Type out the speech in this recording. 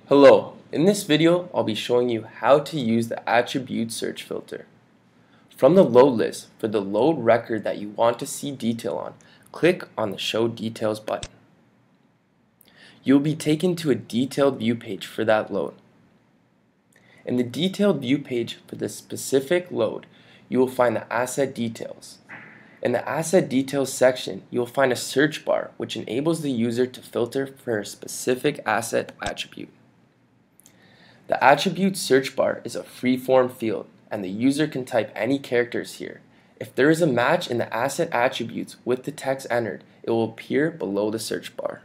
Hello, in this video I'll be showing you how to use the attribute search filter. From the load list, for the load record that you want to see detail on, click on the show details button. You'll be taken to a detailed view page for that load. In the detailed view page for the specific load, you will find the asset details. In the asset details section, you will find a search bar which enables the user to filter for a specific asset attribute. The attribute search bar is a free-form field, and the user can type any characters here. If there is a match in the asset attributes with the text entered, it will appear below the search bar.